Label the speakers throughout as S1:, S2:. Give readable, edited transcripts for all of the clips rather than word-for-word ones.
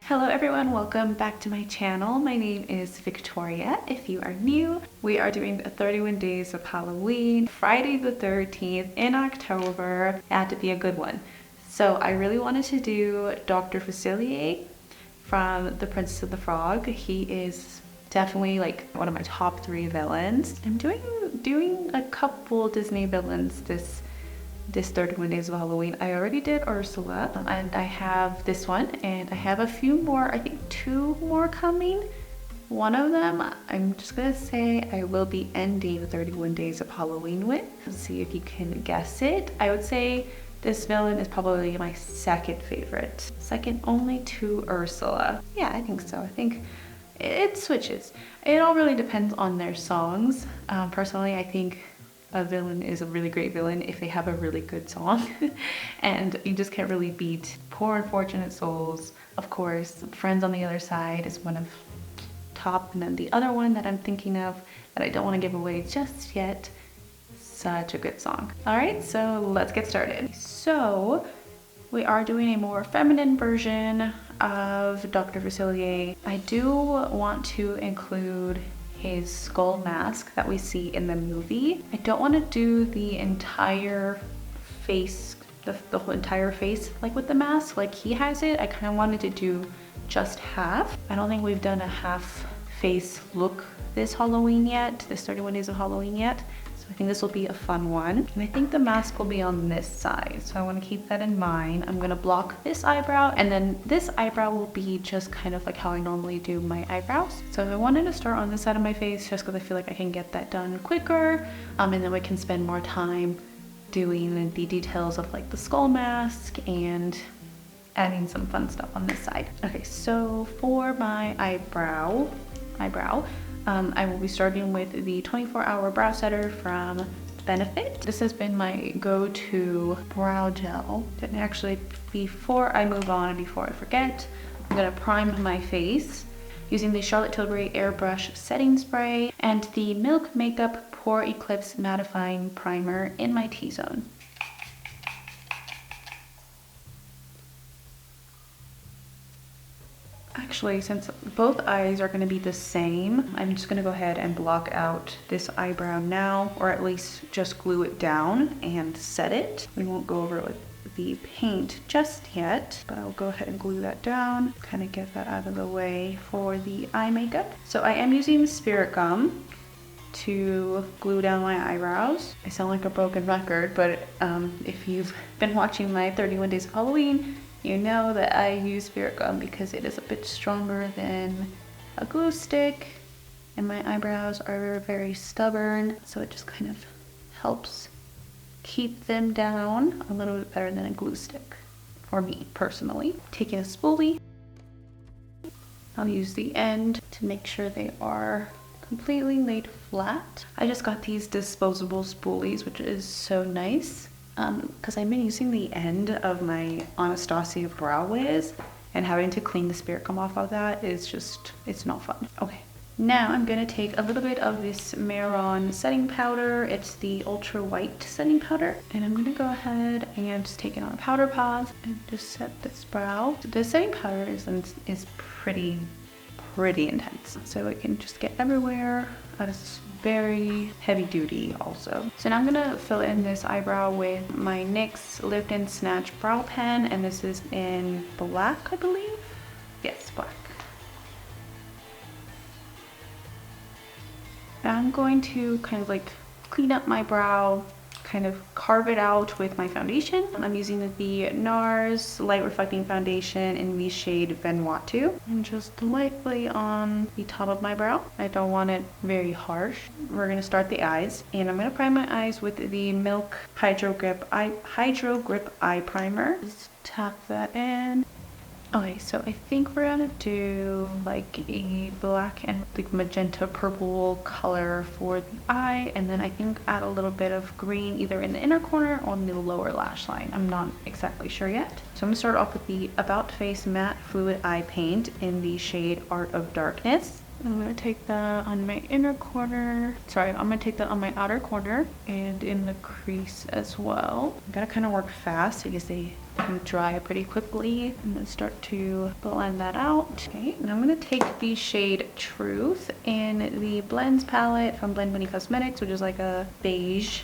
S1: Hello everyone, welcome back to my channel. My name is Victoria. If you are new, we are doing the 31 days of Halloween, Friday the 13th in October. It had to be a good one. So I really wanted to do Dr. Facilier from The Princess of the Frog. He is definitely like one of my top 3 villains. I'm doing a couple Disney villains this 31 days of Halloween. I already did Ursula, and I have this one, and I have a few more, I think 2 more coming. One of them, I'm just gonna say I will be ending the 31 days of Halloween with. Let's see if you can guess it. I would say this villain is probably my second favorite. Second only to Ursula. Yeah, I think so. I think it switches. It all really depends on their songs. Personally, I think a villain is a really great villain if they have a really good song. And you just can't really beat Poor Unfortunate Souls. Of course, Friends on the Other Side is one of top, and then the other one that I'm thinking of that I don't want to give away just yet. Such a good song. All right, so let's get started. So we are doing a more feminine version of Dr. Facilier. I do want to include his skull mask that we see in the movie. I don't want to do the entire face, the whole entire face like with the mask like he has it. I kind of wanted to do just half. I don't think we've done a half face look this Halloween yet, this 31 days of Halloween yet. I think this will be a fun one. And I think the mask will be on this side. So I want to keep that in mind. I'm going to block this eyebrow, and then this eyebrow will be just kind of like how I normally do my eyebrows. So I wanted to start on this side of my face just because I feel like I can get that done quicker. And then we can spend more time doing the details of like the skull mask and adding some fun stuff on this side. Okay, so for my eyebrow, I will be starting with the 24-hour brow setter from Benefit. This has been my go-to brow gel. And actually, before I move on and before I forget, I'm gonna prime my face using the Charlotte Tilbury Airbrush Setting Spray and the Milk Makeup Pore Eclipse Mattifying Primer in my T-zone. Actually, since both eyes are going to be the same, I'm just going to go ahead and block out this eyebrow now, or at least just glue it down and set it. We won't go over it with the paint just yet, but I'll go ahead and glue that down, kind of get that out of the way for the eye makeup. So I am using spirit gum to glue down my eyebrows. I sound like a broken record, but if you've been watching my 31 Days of Halloween, you know that I use spirit gum because it is a bit stronger than a glue stick, and my eyebrows are very stubborn, so it just kind of helps keep them down a little bit better than a glue stick, for me personally. Taking a spoolie, I'll use the end to make sure they are completely laid flat. I just got these disposable spoolies, which is so nice. Because I've been using the end of my Anastasia Brow Wiz, and having to clean the spirit gum off of that is just, it's not fun. Okay, now I'm gonna take a little bit of this Maron setting powder. It's the Ultra White setting powder, and I'm gonna go ahead and just take it on a powder puff and just set this brow. The setting powder is pretty intense, so it can just get everywhere. It's very heavy duty also. So now I'm gonna fill in this eyebrow with my NYX Lift and Snatch brow pen, and this is in black, I believe. Yes, black. Now I'm going to kind of like clean up my brow, kind of carve it out with my foundation. I'm using the NARS Light Reflecting Foundation in the shade Vanuatu, and just lightly on the top of my brow. I don't want it very harsh. We're gonna start the eyes, and I'm gonna prime my eyes with the Milk Hydro Grip Eye Primer. Just tap that in. Okay, so I think we're gonna do like a black and like magenta purple color for the eye, and then I think add a little bit of green either in the inner corner or in the lower lash line. I'm not exactly sure yet. So I'm gonna start off with the About Face Matte Fluid Eye Paint in the shade Art of Darkness. I'm gonna take that on my inner corner. Sorry, I'm gonna take that on my outer corner and in the crease as well. I gotta kind of work fast because they can dry pretty quickly. I'm gonna start to blend that out. Okay, and I'm gonna take the shade Truth in the Blends palette from Blend Money Cosmetics, which is like a beige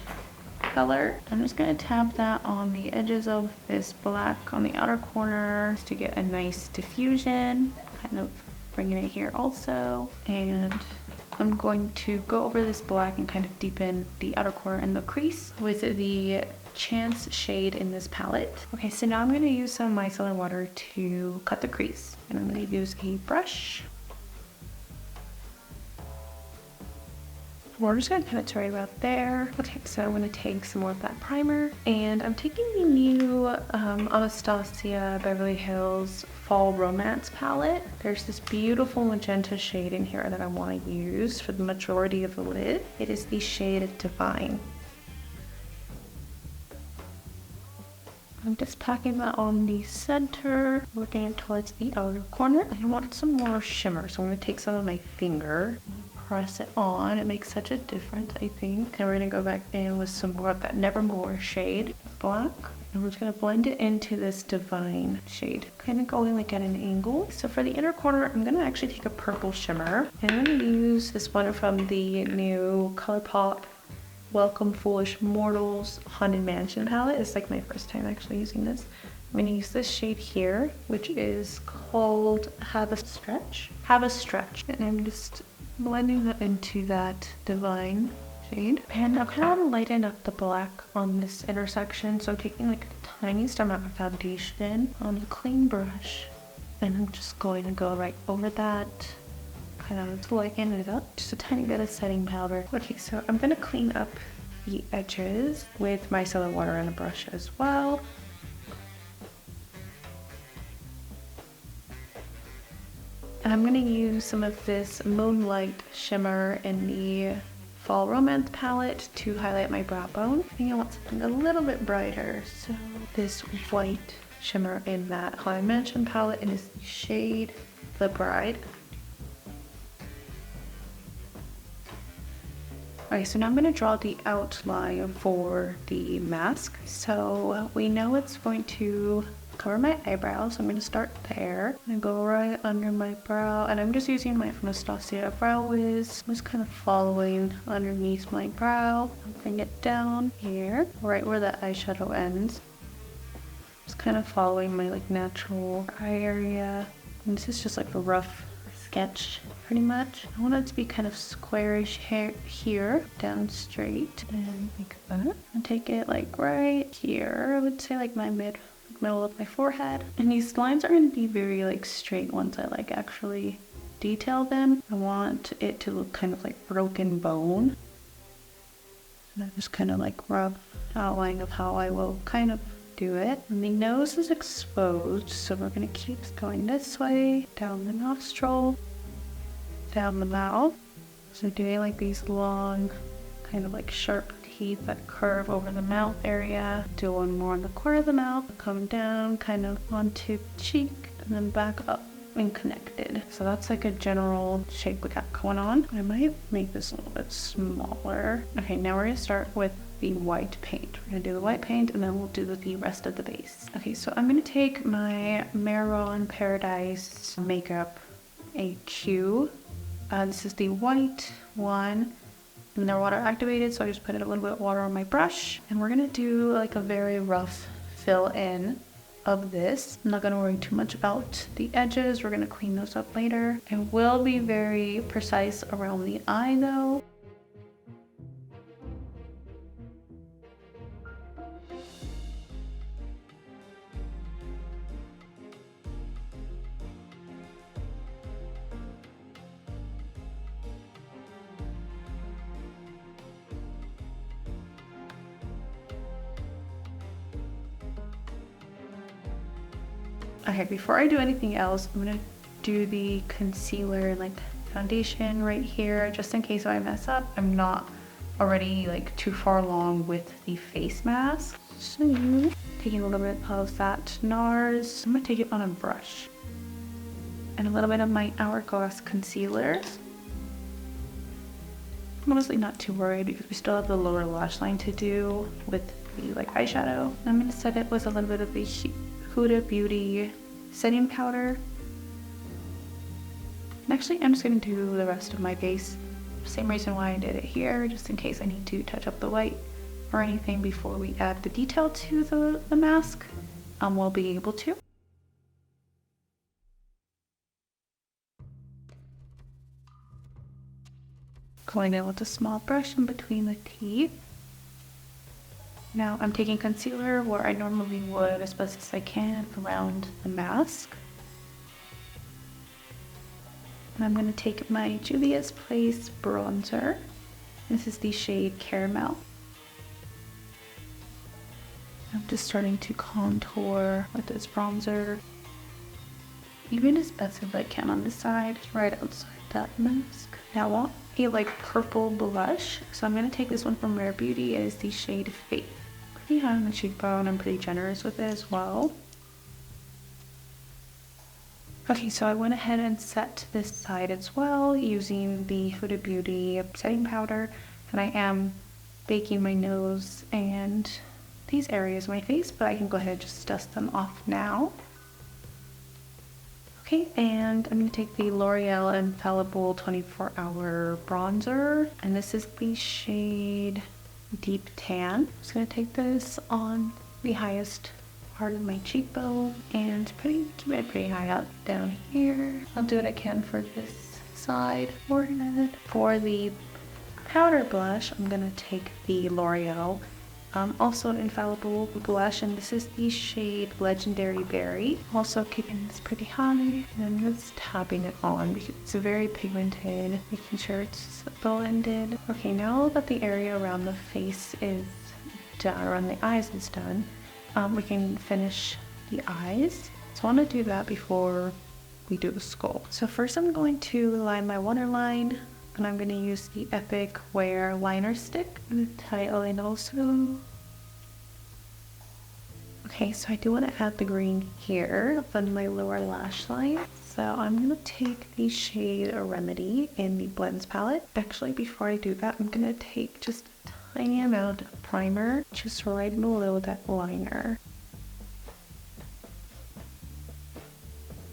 S1: color. I'm just gonna tap that on the edges of this black on the outer corner to get a nice diffusion, kind of bringing it here also. And I'm going to go over this black and kind of deepen the outer corner and the crease with the Chance shade in this palette. Okay, so now I'm going to use some micellar water to cut the crease, and I'm going to use a brush. We're just gonna put it right about there. Okay, so I'm gonna take some more of that primer, and I'm taking the new Anastasia Beverly Hills Fall Romance palette. There's this beautiful magenta shade in here that I want to use for the majority of the lid. It is the shade Divine. I'm just packing that on the center, working it towards the outer corner. I want some more shimmer, so I'm gonna take some of my finger, press it on. It makes such a difference, I think. And we're gonna go back in with some more of that Nevermore shade, black. And we're just gonna blend it into this Divine shade, kind of going like at an angle. So for the inner corner, I'm gonna actually take a purple shimmer, and I'm gonna use this one from the new ColourPop Welcome Foolish Mortals Haunted Mansion palette. It's like my first time actually using this. I'm gonna use this shade here, which is called Have a Stretch. Have a Stretch. And I'm just blending that into that Divine shade. And I kind of want to lighten up the black on this intersection. So I'm taking like a tiny amount of foundation on a clean brush. And I'm just going to go right over that. Kind of lighten it up. Just a tiny bit of setting powder. Okay, so I'm gonna clean up the edges with micellar water and a brush as well. And I'm gonna use some of this Moonlight shimmer in the Fall Romance palette to highlight my brow bone. I think I want something a little bit brighter, so this white shimmer in that Haunted Mansion palette in this shade The Bride. Okay, so now I'm going to draw the outline for the mask. So we know it's going to cover my eyebrows, so I'm going to start there. I'm going to go right under my brow, and I'm just using my Anastasia Brow Wiz. I'm just kind of following underneath my brow. I'll bring it down here, right where the eyeshadow ends. Just kind of following my like natural eye area. And this is just like a rough sketch, pretty much. I want it to be kind of squarish here, down straight, and like that. And take it like right here. I would say like my middle of my forehead. And these lines are going to be very like straight once I like actually detail them. I want it to look kind of like broken bone. And I just kind of like rough outline of how I will kind of do it. And the nose is exposed, so we're going to keep going this way, down the nostril, down the mouth. So doing like these long, kind of like sharp teeth that curve over the mouth area. Do one more on the corner of the mouth, come down kind of onto the cheek, and then back up and connected. So that's like a general shape we got going on. I might make this a little bit smaller. Okay, now we're gonna start with the white paint. We're gonna do the white paint, and then we'll do the rest of the base. Okay, so I'm gonna take my Maroon Paradise Makeup AQ. This is the white one, and they're water activated, so I just put a little bit of water on my brush, and we're gonna do like a very rough fill in of this. I'm not gonna worry too much about the edges. We're gonna clean those up later. I will be very precise around the eye though. Okay, before I do anything else, I'm gonna do the concealer and like foundation right here, just in case I mess up. I'm not already like too far along with the face mask. So taking a little bit of that NARS, I'm gonna take it on a brush. And a little bit of my Hourglass concealer. I'm honestly not too worried because we still have the lower lash line to do with the like eyeshadow. I'm gonna set it with a little bit of the Huda Beauty setting powder. And actually, I'm just gonna do the rest of my base. Same reason why I did it here, just in case I need to touch up the white or anything before we add the detail to the mask. We'll be able to. Going in with a small brush in between the teeth. Now I'm taking concealer where I normally would as best as I can around the mask. And I'm going to take my Juvia's Place bronzer. This is the shade Caramel. I'm just starting to contour with this bronzer. Even as best as I can on this side, right outside that mask. Now I want a like purple blush. So I'm going to take this one from Rare Beauty. It is the shade Faith. Pretty high on the cheekbone. I'm pretty generous with it as well. Okay, so I went ahead and set this side as well using the Huda Beauty setting powder. And I am baking my nose and these areas of my face, but I can go ahead and just dust them off now. Okay, and I'm going to take the L'Oreal Infallible 24-Hour Bronzer, and this is the shade Deep Tan. I'm just going to take this on the highest part of my cheekbone and keep it pretty high up down here. I'll do what I can for this side forehead. For the powder blush, I'm going to take the L'Oreal also Infallible blush, and this is the shade Legendary Berry. Also keeping this pretty high and just tapping it on because it's very pigmented, making sure it's blended. Okay, now that the area around the face is done, around the eyes is done, we can finish the eyes. So I want to do that before we do the skull. So first I'm going to line my waterline, and I'm going to use the Epic Wear liner stick and title it also. Okay, so I do want to add the green here on my lower lash line. So I'm going to take the shade Remedy in the Blends palette. Actually, before I do that, I'm going to take just a tiny amount of primer just right below that liner.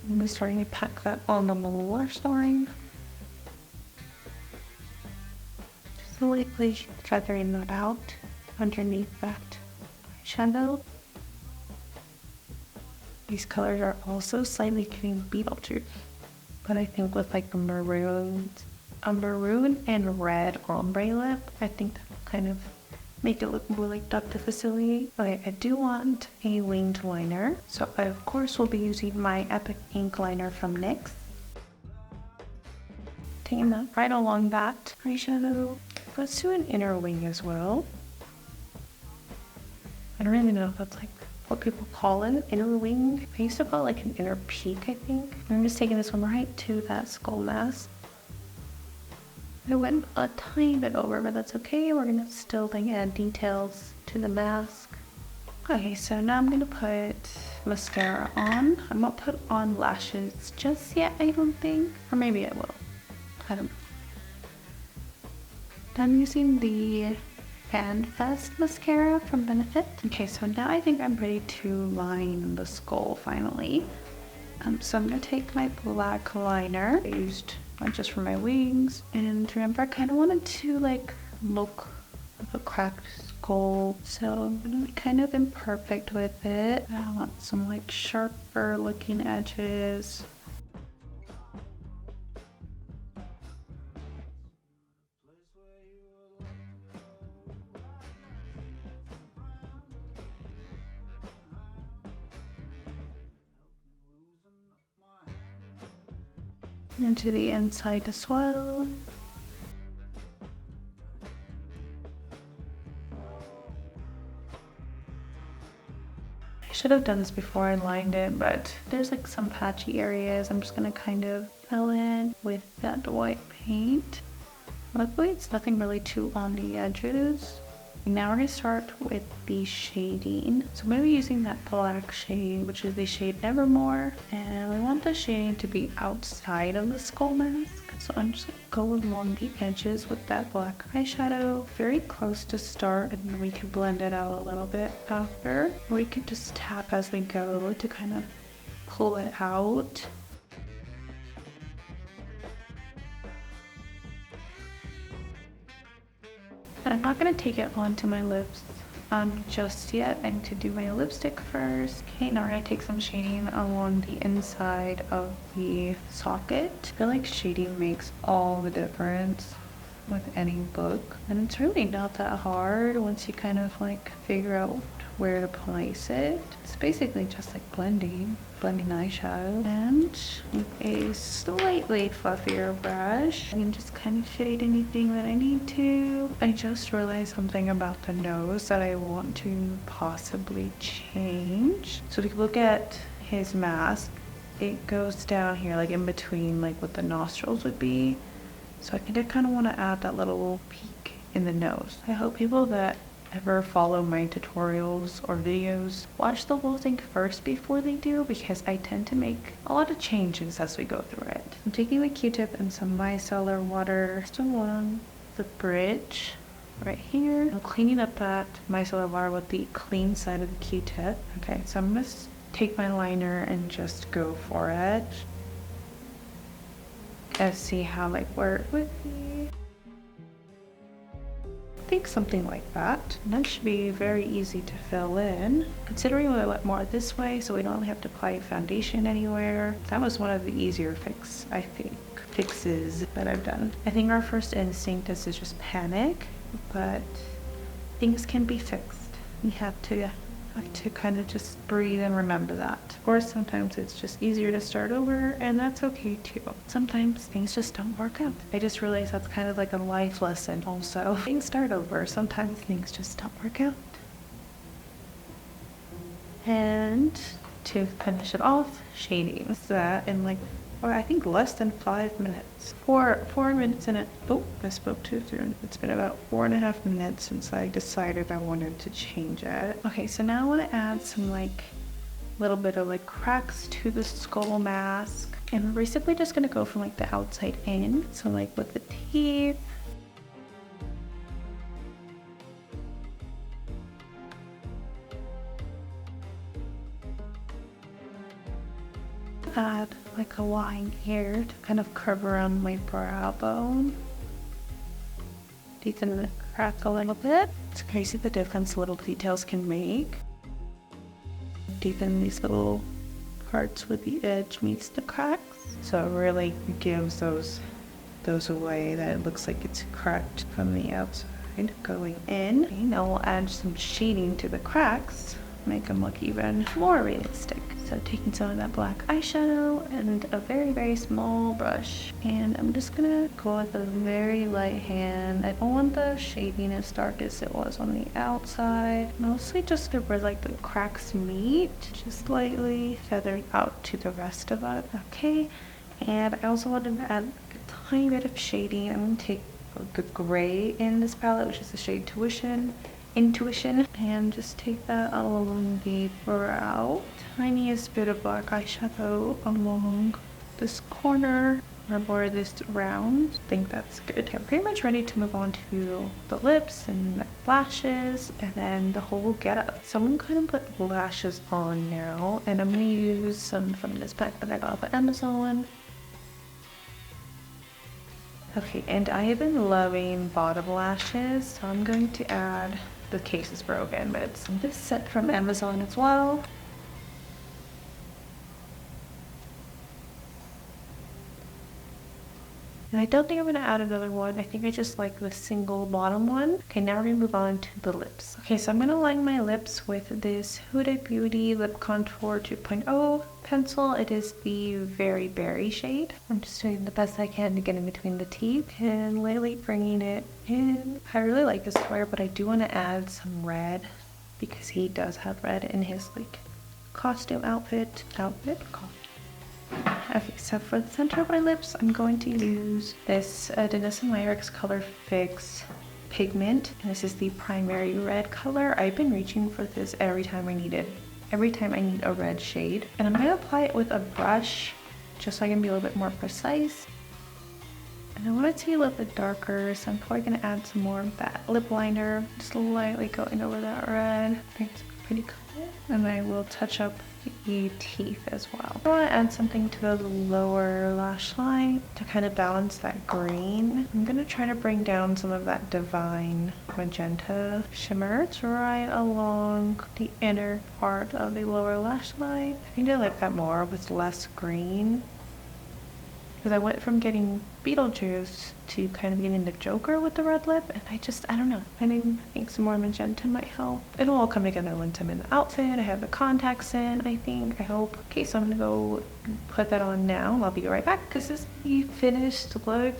S1: I'm just starting to pack that on the lash line. Lightly feathering that out underneath that eyeshadow. These colors are also slightly giving Beetlejuice, but I think with like a maroon and red ombre lip, I think that will kind of make it look more like Dr. Facilier. Okay, I do want a winged liner, so I of course will be using my Epic Ink liner from NYX. Taking that right along that eyeshadow. Let's do an inner wing as well. I don't really know if that's like what people call an inner wing. I used to call it like an inner peak, I think. I'm just taking this one right to that skull mask. I went a tiny bit over, but that's okay. We're gonna still like add details to the mask. Okay, so now I'm gonna put mascara on. I won't put on lashes just yet, I don't think. Or maybe I will. I don't know. I'm using the Fan Fest mascara from Benefit. Okay, so now I think I'm ready to line the skull finally. So I'm gonna take my black liner. I used one just for my wings. And remember, I kind of wanted to like look like a cracked skull. So I'm gonna be kind of imperfect with it. I want some like sharper looking edges. Into the inside as well. I should have done this before I lined it, but there's like some patchy areas. I'm just gonna kind of fill in with that white paint. Luckily, it's nothing really too on the edges. Now we're going to start with the shading. So I'm going to be using that black shade, which is the shade Nevermore. And we want the shading to be outside of the skull mask. So I'm just going to go along the edges with that black eyeshadow, very close to start, and then we can blend it out a little bit after. We can just tap as we go to kind of pull it out. And I'm not going to take it onto my lips just yet. I need to do my lipstick first. Okay, now we're going to take some shading along the inside of the socket. I feel like shading makes all the difference with any look. And it's really not that hard once you kind of like figure out where to place it. It's basically just like blending eyeshadow. And with a slightly fluffier brush, I can just kind of shade anything that I need to. I just realized something about the nose that I want to possibly change. So if you look at his mask, it goes down here like in between like what the nostrils would be. So I kind of want to add that little peak in the nose. I hope people that ever follow my tutorials or videos watch the whole thing first before they do, because I tend to make a lot of changes as we go through it. I'm taking the Q-tip and some micellar water just along the bridge right here. I'm cleaning up that micellar water with the clean side of the Q-tip. Okay, so I'm gonna take my liner and just go for it. Let's see how where it would be. I think something like that. And that should be very easy to fill in. Considering we went more this way, so we don't have to apply foundation anywhere. That was one of the easier fixes that I've done. I think our first instinct is to just panic, but things can be fixed. You have to kind of just breathe and remember that. Of course, sometimes it's just easier to start over, and that's okay too. Sometimes things just don't work out. I just realized that's kind of like a life lesson also. Things start over. Sometimes things just don't work out. And to finish it off, shading. That in I think less than 5 minutes. 4 minutes in it. Oh, I spoke too soon. It's been about 4.5 minutes since I decided I wanted to change it. Okay, so now I want to add some little bit of cracks to the skull mask. And we're basically just gonna go from the outside in. So with the teeth. Add a line here to kind of curve around my brow bone. Deepen the crack a little bit. It's crazy the difference little details can make. Deepen these little parts where the edge meets the cracks. So it really gives those away that it looks like it's cracked from the outside going in. Okay, now we'll add some shading to the cracks, make them look even more realistic. So taking some of that black eyeshadow and a very, very small brush. And I'm just gonna go with a very light hand. I don't want the shading as dark as it was on the outside. Mostly just where the cracks meet, just slightly feathered out to the rest of it. Okay, and I also wanted to add a tiny bit of shading. I'm gonna take the gray in this palette, which is the shade Intuition, and just take that along the brow. Tiniest bit of black eyeshadow along this corner or this round. I think that's good. I'm pretty much ready to move on to the lips and the lashes and then the whole getup. So I'm gonna put lashes on now, and I'm gonna use some from this pack that I got off Amazon. Okay, and I have been loving bottom lashes, so I'm going to add. The case is broken, but it's this set from Amazon as well. And I don't think I'm going to add another one. I think I just like the single bottom one. Okay, now we're going to move on to the lips. Okay, so I'm going to line my lips with this Huda Beauty Lip Contour 2.0 pencil. It is the Very Berry shade. I'm just doing the best I can to get in between the teeth and lightly bringing it in. I really like this color, but I do want to add some red because he does have red in his costume outfit. Okay, so for the center of my lips, I'm going to use this Dennis & Lyric's Color Fix pigment. And this is the primary red color. I've been reaching for this every time I need a red shade. And I'm gonna apply it with a brush just so I can be a little bit more precise. And I want it to be a little bit darker, so I'm probably gonna add some more of that lip liner, just lightly going over that red. It's a pretty color. And I will touch up the teeth as well. I want to add something to the lower lash line to kind of balance that green. I'm gonna try to bring down some of that Divine magenta shimmer. It's right along the inner part of the lower lash line. I think I like that more with less green, because I went from getting Beetlejuice to kind of getting the Joker with the red lip, and I don't know. I think some more magenta might help. It'll all come together once I'm in the outfit. I have the contacts in, I hope. Okay, so I'm gonna go put that on now. I'll be right back, because this is the finished look.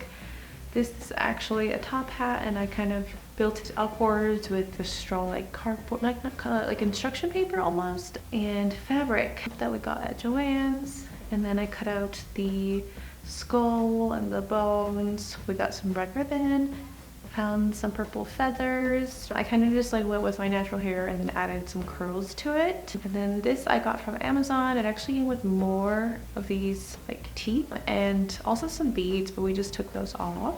S1: This is actually a top hat, and I kind of built it upwards with the strong like cardboard, like instruction paper almost, and fabric that we got at Joann's. And then I cut out the skull and the bones. We got some red ribbon, found some purple feathers. I kind of just like went with my natural hair and then added some curls to it. And then this I got from Amazon. It actually came with more of these like teeth and also some beads, but we just took those off.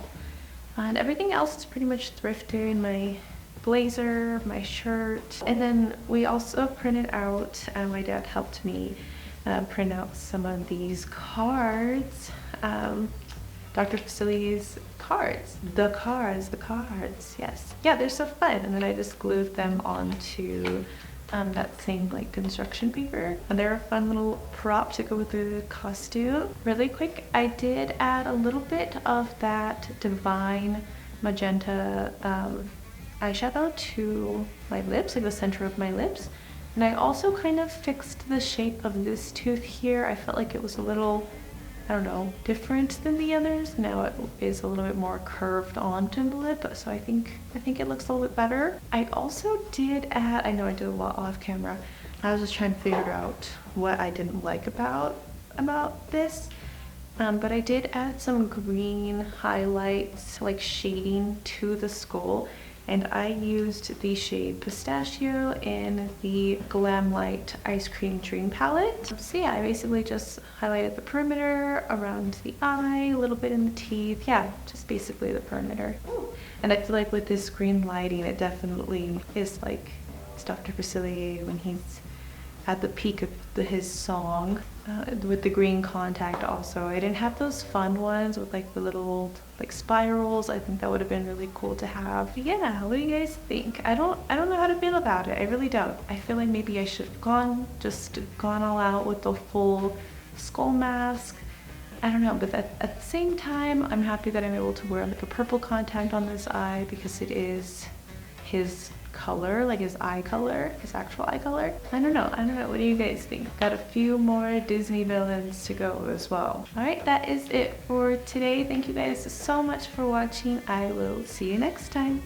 S1: And everything else is pretty much thrifted. My blazer, my shirt. And then we also printed out, my dad helped me print out some of these cards. Dr. Facilier's cards. The cards, yes. Yeah, they're so fun. And then I just glued them onto that same like construction paper. And they're a fun little prop to go with the costume. Really quick, I did add a little bit of that Divine magenta eyeshadow to my lips, like the center of my lips. And I also kind of fixed the shape of this tooth here. I felt like it was a little, I don't know, different than the others. Now it is a little bit more curved onto the lip, so I think it looks a little bit better. I also did add, I know I did a lot off camera. I was just trying to figure out what I didn't like about this. But I did add some green highlights, like shading to the skull. And I used the shade Pistachio in the Glam Light Ice Cream Dream Palette. So yeah, I basically just highlighted the perimeter around the eye, a little bit in the teeth. Yeah, just basically the perimeter. And I feel like with this green lighting, it definitely is like it's Dr. Facilier when he's at the peak of his song. With the green contact also. I didn't have those fun ones with like the little like spirals. I think that would have been really cool to have. But yeah, what do you guys think? I don't know how to feel about it. I really don't. I feel like maybe I should have gone all out with the full skull mask. I don't know, but at the same time, I'm happy that I'm able to wear like a purple contact on this eye because it is his color, like his eye color, his actual eye color. I don't know, what do you guys think? Got a few more Disney villains to go as well. Alright, that is it for today. Thank you guys so much for watching. I will see you next time.